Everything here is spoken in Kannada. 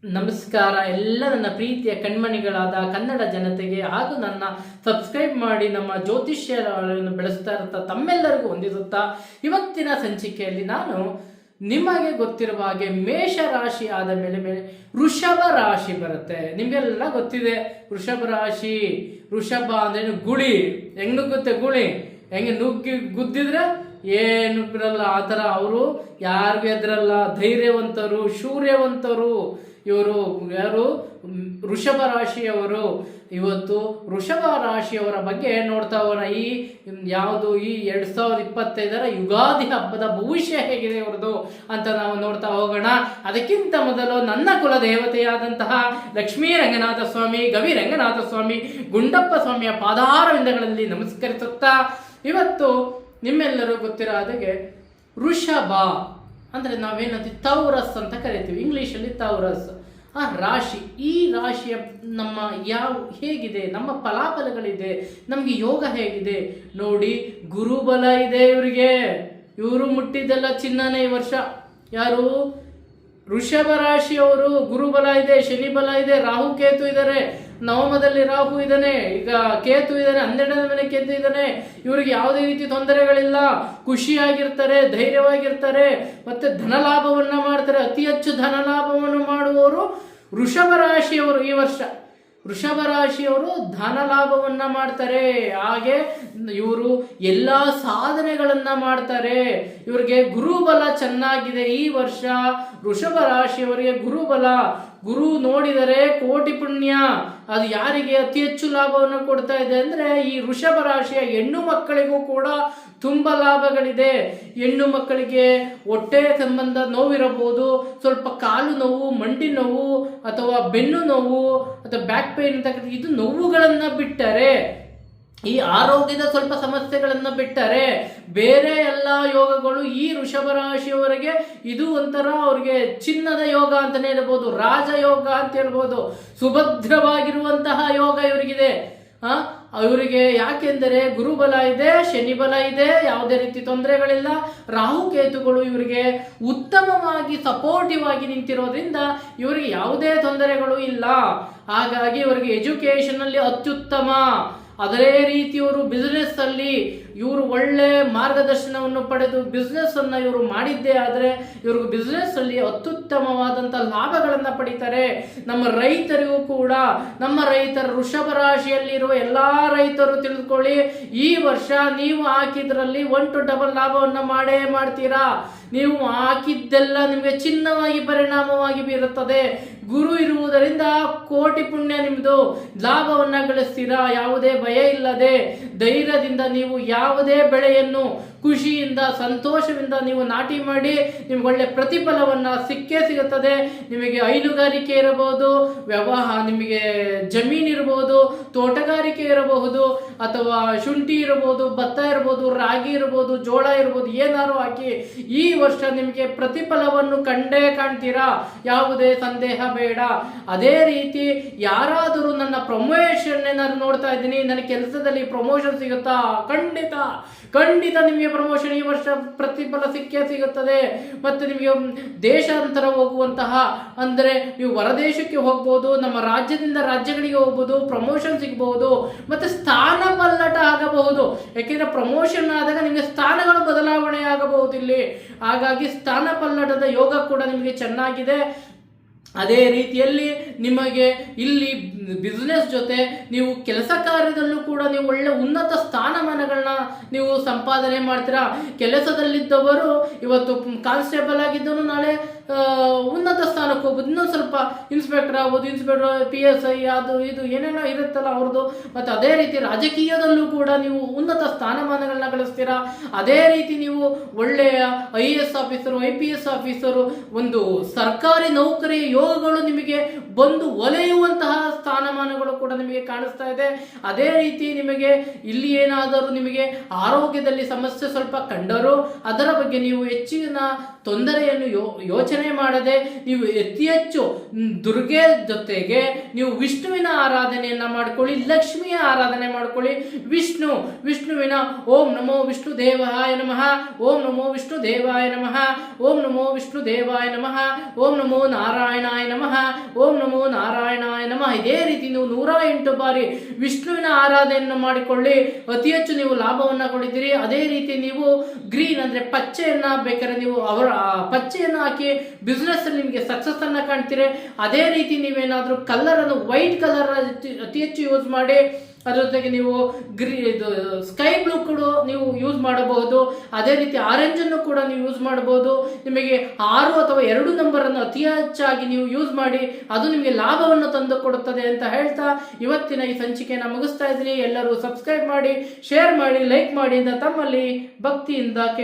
ನಮಸ್ಕಾರ ಎಲ್ಲ ನನ್ನ ಪ್ರೀತಿಯ ಕಣ್ಮಣಿಗಳಾದ ಕನ್ನಡ ಜನತೆಗೆ ಹಾಗೂ ನನ್ನ ಸಬ್ಸ್ಕ್ರೈಬ್ ಮಾಡಿ ನಮ್ಮ ಜ್ಯೋತಿಷ್ಯವನ್ನು ಬೆಳೆಸ್ತಾ ಇರುತ್ತಾ ತಮ್ಮೆಲ್ಲರಿಗೂ ಹೊಂದಿಸುತ್ತಾ ಇವತ್ತಿನ ಸಂಚಿಕೆಯಲ್ಲಿ ನಾನು ನಿಮಗೆ ಗೊತ್ತಿರುವ ಹಾಗೆ ಮೇಷ ರಾಶಿ ಆದ ಮೇಲೆ ವೃಷಭ ರಾಶಿ ಬರುತ್ತೆ. ನಿಮಗೆಲ್ಲ ಗೊತ್ತಿದೆ ವೃಷಭ ರಾಶಿ. ವೃಷಭ ಅಂದ್ರೆ ಗುಳಿ, ಹೆಂಗ್ ನುಗ್ಗುತ್ತೆ ಗುಳಿ, ಹೆಂಗೆ ನುಗ್ಗಿ ಗುದ್ದಿದ್ರೆ ಏನು ಬಿರಲ್ಲ ಆ ಥರ. ಅವರು ಯಾರಿಗೂ ಎದ್ರಲ್ಲ, ಧೈರ್ಯವಂತರು, ಶೂರ್ಯವಂತರು ಇವರು. ಯಾರು? ವೃಷಭ ರಾಶಿಯವರು. ಇವತ್ತು ವೃಷಭ ರಾಶಿಯವರ ಬಗ್ಗೆ ನೋಡ್ತಾ ಹೋಗೋಣ. ಈ 2025 ಯುಗಾದಿ ಹಬ್ಬದ ಭವಿಷ್ಯ ಹೇಗಿದೆ ಅವರದು ಅಂತ ನಾವು ನೋಡ್ತಾ ಹೋಗೋಣ. ಅದಕ್ಕಿಂತ ಮೊದಲು ನನ್ನ ಕುಲ ದೇವತೆಯಾದಂತಹ ಲಕ್ಷ್ಮೀ ರಂಗನಾಥ ಸ್ವಾಮಿ, ಗವಿ ರಂಗನಾಥ ಸ್ವಾಮಿ, ಗುಂಡಪ್ಪ ಸ್ವಾಮಿಯ ಪಾದಾರವಿಂದಗಳಲ್ಲಿ ನಮಸ್ಕರಿಸುತ್ತಾ ಇವತ್ತು ನಿಮ್ಮೆಲ್ಲರೂ ಗೊತ್ತಿರೋ ಹಾಗೆ ವೃಷಭ ಅಂದರೆ ನಾವೇನಂತೀವಿ ತೌರಸ್ ಅಂತ ಕರಿತೀವಿ, ಇಂಗ್ಲೀಷಲ್ಲಿ ತೌರಸ್. ಆ ರಾಶಿ, ಈ ರಾಶಿಯ ನಮ್ಮ ಹೇಗಿದೆ, ನಮ್ಮ ಫಲಾಫಲಗಳಿದೆ, ನಮಗೆ ಯೋಗ ಹೇಗಿದೆ ನೋಡಿ. ಗುರುಬಲ ಇದೆ ಇವರಿಗೆ. ಇವರು ಮುಟ್ಟಿದ್ದೆಲ್ಲ ಚಿನ್ನನೇ ಈ ವರ್ಷ. ಯಾರು? ವೃಷಭ ರಾಶಿಯವರು. ಗುರುಬಲ ಇದೆ, ಶನಿ ಬಲ ಇದೆ, ರಾಹು ಕೇತು ಇದ್ದಾರೆ. ನವಮದಲ್ಲಿ ರಾಹು ಇದ್ದಾನೆ, ಈಗ ಕೇತು ಇದ್ದಾನೆ, 12ನೇ ಮನೆ ಕೇತು ಇದ್ದಾನೆ. ಇವರಿಗೆ ಯಾವುದೇ ರೀತಿ ತೊಂದರೆಗಳಿಲ್ಲ, ಖುಷಿಯಾಗಿರ್ತಾರೆ, ಧೈರ್ಯವಾಗಿರ್ತಾರೆ, ಮತ್ತೆ ಧನಲಾಭವನ್ನ ಮಾಡ್ತಾರೆ. ಅತಿ ಹೆಚ್ಚು ಧನಲಾಭವನ್ನು ಮಾಡುವವರು ವೃಷಭ ರಾಶಿಯವರು. ಈ ವರ್ಷ ವೃಷಭ ರಾಶಿಯವರು ಧನ ಲಾಭವನ್ನ ಮಾಡ್ತಾರೆ. ಹಾಗೆ ಇವರು ಎಲ್ಲ ಸಾಧನೆಗಳನ್ನ ಮಾಡ್ತಾರೆ. ಇವರಿಗೆ ಗುರುಬಲ ಚೆನ್ನಾಗಿದೆ ಈ ವರ್ಷ. ವೃಷಭ ರಾಶಿಯವರಿಗೆ ಗುರುಬಲ, ಗುರು ನೋಡಿದರೆ ಕೋಟಿ ಪುಣ್ಯ. ಅದು ಯಾರಿಗೆ ಅತಿ ಹೆಚ್ಚು ಲಾಭವನ್ನು ಕೊಡ್ತಾ ಇದೆ ಅಂದ್ರೆ ಈ ವೃಷಭ ರಾಶಿಯ ಹೆಣ್ಣು ಮಕ್ಕಳಿಗೂ ಕೂಡ ತುಂಬ ಲಾಭಗಳಿದೆ. ಹೆಣ್ಣು ಮಕ್ಕಳಿಗೆ ಹೊಟ್ಟೆ ಸಂಬಂಧ ನೋವಿರಬಹುದು, ಸ್ವಲ್ಪ ಕಾಲು ನೋವು, ಮಂಡಿ ನೋವು, ಅಥವಾ ಬೆನ್ನು ನೋವು, ಅಥವಾ ಬ್ಯಾಕ್ ಪೇನ್ ಅಂತ ಇದು ನೋವುಗಳನ್ನ ಬಿಟ್ಟರೆ, ಈ ಆರೋಗ್ಯದ ಸ್ವಲ್ಪ ಸಮಸ್ಯೆಗಳನ್ನು ಬಿಟ್ಟರೆ ಬೇರೆ ಎಲ್ಲ ಯೋಗಗಳು ಈ ವೃಷಭ ರಾಶಿಯವರಿಗೆ ಇದು ಒಂಥರ ಅವ್ರಿಗೆ ಚಿನ್ನದ ಯೋಗ ಅಂತಾನೆ ಹೇಳ್ಬೋದು, ರಾಜಯೋಗ ಅಂತ ಹೇಳ್ಬೋದು. ಸುಭದ್ರವಾಗಿರುವಂತಹ ಯೋಗ ಇವರಿಗಿದೆ. ಇವರಿಗೆ ಯಾಕೆಂದರೆ ಗುರುಬಲ ಇದೆ, ಶನಿ ಬಲ ಇದೆ, ಯಾವುದೇ ರೀತಿ ತೊಂದರೆಗಳಿಲ್ಲ. ರಾಹುಕೇತುಗಳು ಇವರಿಗೆ ಉತ್ತಮವಾಗಿ ಸಪೋರ್ಟಿವ್ ಆಗಿ ನಿಂತಿರೋದ್ರಿಂದ ಇವರಿಗೆ ಯಾವುದೇ ತೊಂದರೆಗಳು ಇಲ್ಲ. ಹಾಗಾಗಿ ಇವರಿಗೆ ಎಜುಕೇಶನ್ ಅಲ್ಲಿ ಅತ್ಯುತ್ತಮ. ಅದೇ ರೀತಿ ಇವರು ಬಿಸ್ನೆಸ್ ಅಲ್ಲಿ ಇವರು ಒಳ್ಳೆ ಮಾರ್ಗದರ್ಶನವನ್ನು ಪಡೆದು ಬಿಸ್ನೆಸ್ ಅನ್ನ ಇವರು ಮಾಡಿದ್ದೇ ಆದರೆ ಇವ್ರಿಗೆ ಬಿಸ್ನೆಸ್ ಅಲ್ಲಿ ಅತ್ಯುತ್ತಮವಾದಂತಹ ಲಾಭಗಳನ್ನ ಪಡಿತಾರೆ. ನಮ್ಮ ರೈತರಿಗೂ ಕೂಡ, ನಮ್ಮ ರೈತರ ವೃಷಭ ರಾಶಿಯಲ್ಲಿರುವ ಎಲ್ಲಾ ರೈತರು ತಿಳಿದುಕೊಳ್ಳಿ, ಈ ವರ್ಷ ನೀವು ಹಾಕಿದ್ರಲ್ಲಿ 1 to 2 ಲಾಭವನ್ನ ಮಾಡೇ ಮಾಡ್ತೀರಾ. ನೀವು ಹಾಕಿದ್ದೆಲ್ಲ ನಿಮಗೆ ಚಿನ್ನವಾಗಿ ಪರಿಣಾಮವಾಗಿ ಬೀರುತ್ತದೆ. ಗುರು ಇರುವುದರಿಂದ ಕೋಟಿ ಪುಣ್ಯ, ನಿಮ್ದು ಲಾಭವನ್ನ ಗಳಿಸ್ತೀರಾ. ಯಾವುದೇ ಭಯ ಇಲ್ಲದೆ ಧೈರ್ಯದಿಂದ ನೀವು ಯಾವುದೇ ಬೆಳೆಯನ್ನು ಖುಷಿಯಿಂದ ಸಂತೋಷದಿಂದ ನೀವು ನಾಟಿ ಮಾಡಿ ನಿಮ್ಗೆ ಒಳ್ಳೆ ಪ್ರತಿಫಲವನ್ನ ಸಿಕ್ಕೇ ಸಿಗುತ್ತದೆ. ನಿಮಗೆ ಹೈನುಗಾರಿಕೆ ಇರಬಹುದು, ನಿಮಗೆ ಜಮೀನು ಇರಬಹುದು, ತೋಟಗಾರಿಕೆ ಇರಬಹುದು, ಅಥವಾ ಶುಂಠಿ ಇರಬಹುದು, ಭತ್ತ ಇರಬಹುದು, ರಾಗಿ ಇರಬಹುದು, ಜೋಳ ಇರಬಹುದು, ಏನಾರು ಹಾಕಿ ಈ ವರ್ಷ ನಿಮಗೆ ಪ್ರತಿಫಲವನ್ನು ಕಂಡೇ ಕಾಣ್ತೀರಾ, ಯಾವುದೇ ಸಂದೇಹ ಬೇಡ. ಅದೇ ರೀತಿ ಯಾರಾದರೂ ನನ್ನ ಪ್ರಮೋಷನ್ ಏನಾದ್ರು ನೋಡ್ತಾ ಇದ್ದೀನಿ, ನನ್ನ ಕೆಲಸದಲ್ಲಿ ಪ್ರಮೋಷನ್ ಸಿಗುತ್ತಾ? ಖಂಡಿತ ನಿಮಗೆ ಪ್ರಮೋಷನ್ ಈ ವರ್ಷ ಪ್ರತಿಫಲ ಸಿಕ್ಕೇ ಸಿಗುತ್ತದೆ. ಮತ್ತೆ ನಿಮಗೆ ದೇಶಾಂತರ ಹೋಗುವಂತಹ, ಅಂದ್ರೆ ನೀವು ಹೊರದೇಶಕ್ಕೆ ಹೋಗ್ಬೋದು, ನಮ್ಮ ರಾಜ್ಯದಿಂದ ರಾಜ್ಯಗಳಿಗೆ ಹೋಗ್ಬೋದು, ಪ್ರಮೋಷನ್ ಸಿಗಬಹುದು, ಮತ್ತೆ ಸ್ಥಾನ ಪಲ್ಲಟ ಆಗಬಹುದು. ಯಾಕೆಂದ್ರೆ ಪ್ರಮೋಷನ್ ಆದಾಗ ನಿಮಗೆ ಸ್ಥಾನಗಳು ಬದಲಾವಣೆ ಆಗಬಹುದು ಇಲ್ಲಿ. ಹಾಗಾಗಿ ಸ್ಥಾನ ಪಲ್ಲಟದ ಯೋಗ ಕೂಡ ನಿಮಗೆ ಚೆನ್ನಾಗಿದೆ. ಅದೇ ರೀತಿಯಲ್ಲಿ ನಿಮಗೆ ಇಲ್ಲಿ ಬಿಸ್ನೆಸ್ ಜೊತೆ ನೀವು ಕೆಲಸ ಕಾರ್ಯದಲ್ಲೂ ಕೂಡ ನೀವು ಒಳ್ಳೆ ಉನ್ನತ ಸ್ಥಾನಮಾನಗಳನ್ನ ನೀವು ಸಂಪಾದನೆ ಮಾಡ್ತೀರಾ. ಕೆಲಸದಲ್ಲಿದ್ದವರು ಇವತ್ತು ಕಾನ್ಸ್ಟೇಬಲ್ ಆಗಿದ್ದನು ನಾಳೆ ಉನ್ನತ ಸ್ಥಾನಕ್ಕೆ ಹೋಗ್ಬೋದು, ಇನ್ನೊಂದು ಸ್ವಲ್ಪ ಇನ್ಸ್ಪೆಕ್ಟರ್ ಆಗ್ಬೋದು, ಇನ್ಸ್ಪೆಕ್ಟರ್ PSI ಅದು ಇದು ಏನೇನೋ ಇರುತ್ತಲ್ಲ ಅವ್ರದ್ದು. ಮತ್ತು ಅದೇ ರೀತಿ ರಾಜಕೀಯದಲ್ಲೂ ಕೂಡ ನೀವು ಉನ್ನತ ಸ್ಥಾನಮಾನಗಳನ್ನ ಗಳಿಸ್ತೀರಾ. ಅದೇ ರೀತಿ ನೀವು ಒಳ್ಳೆಯ IAS ಆಫೀಸರು, IPS ಆಫೀಸರು, ಒಂದು ಸರ್ಕಾರಿ ನೌಕರಿಯ ಯೋಗಗಳು ನಿಮಗೆ ಬಂದು ಒಲೆಯುವಂತಹ ಸ್ಥಾನಮಾನಗಳು ಕೂಡ ನಿಮಗೆ ಕಾಣಿಸ್ತಾ ಇದೆ. ಅದೇ ರೀತಿ ನಿಮಗೆ ಇಲ್ಲಿ ಏನಾದರೂ ನಿಮಗೆ ಆರೋಗ್ಯದಲ್ಲಿ ಸಮಸ್ಯೆ ಸ್ವಲ್ಪ ಕಂಡರೂ ಅದರ ಬಗ್ಗೆ ನೀವು ಹೆಚ್ಚಿನ ತೊಂದರೆಯನ್ನು ಯೋಚನೆ ಮಾಡದೆ ನೀವು ಅತಿ ಹೆಚ್ಚು ದುರ್ಗೆ ಜೊತೆಗೆ ನೀವು ವಿಷ್ಣುವಿನ ಆರಾಧನೆಯನ್ನ ಮಾಡ್ಕೊಳ್ಳಿ, ಲಕ್ಷ್ಮಿಯ ಆರಾಧನೆ ಮಾಡ್ಕೊಳ್ಳಿ. ವಿಷ್ಣುವಿನ ಓಂ ನಮೋ ವಿಷ್ಣು ದೇವಾಯ ನಮಃ, ಓಂ ನಮೋ ವಿಷ್ಣು ದೇವಾಯ ನಮಃ, ಓಂ ನಮೋ ವಿಷ್ಣು ದೇವಾಯ ನಮಃ, ಓಂ ನಮೋ ನಾರಾಯಣಾಯ ನಮಃ, ಓಂ ನಮೋ ನಾರಾಯಣಾಯ ನಮಃ. ಇದೇ ರೀತಿ ನೀವು 108 ಬಾರಿ ವಿಷ್ಣುವಿನ ಆರಾಧನೆಯನ್ನು ಮಾಡಿಕೊಳ್ಳಿ, ಅತಿ ಹೆಚ್ಚು ನೀವು ಲಾಭವನ್ನ ಕೊಡಿದ್ದೀರಿ. ಅದೇ ರೀತಿ ನೀವು ಗ್ರೀನ್ ಅಂದ್ರೆ ಪಚ್ಚೆಯನ್ನ ಬೇಕಾದ್ರೆ ನೀವು ಪಚ್ಚೆಯನ್ನು ಹಾಕಿ ಬಿಸ್ನೆಸ್ ಅಲ್ಲಿ ನಿಮಗೆ ಸಕ್ಸಸ್ ಅನ್ನ ಕಾಣ್ತೀರಿ. ಅದೇ ರೀತಿ ನೀವೇನಾದ್ರೂ ಕಲರ್ ಅನ್ನು ವೈಟ್ ಕಲರ್ ಅತಿ ಹೆಚ್ಚು ಯೂಸ್ ಮಾಡಿ, ಅದರ ಜೊತೆಗೆ ನೀವು ಸ್ಕೈ ಬ್ಲೂ ಕೂಡ ನೀವು ಯೂಸ್ ಮಾಡಬಹುದು. ಅದೇ ರೀತಿ ಆರೆಂಜ್ ಅನ್ನು ಕೂಡ ನೀವು ಯೂಸ್ ಮಾಡಬಹುದು. ನಿಮಗೆ 6 ಅಥವಾ 2 ನಂಬರ್ ಅನ್ನು ಅತಿ ಹೆಚ್ಚಾಗಿ ನೀವು ಯೂಸ್ ಮಾಡಿ, ಅದು ನಿಮಗೆ ಲಾಭವನ್ನು ತಂದು ಕೊಡುತ್ತದೆ ಅಂತ ಹೇಳ್ತಾ ಇವತ್ತಿನ ಈ ಸಂಚಿಕೆಯನ್ನು ಮುಗಿಸ್ತಾ ಇದ್ದೀನಿ. ಎಲ್ಲರೂ ಸಬ್ಸ್ಕ್ರೈಬ್ ಮಾಡಿ, ಶೇರ್ ಮಾಡಿ, ಲೈಕ್ ಮಾಡಿ ಅಂತ ತಮ್ಮಲ್ಲಿ ಭಕ್ತಿಯಿಂದ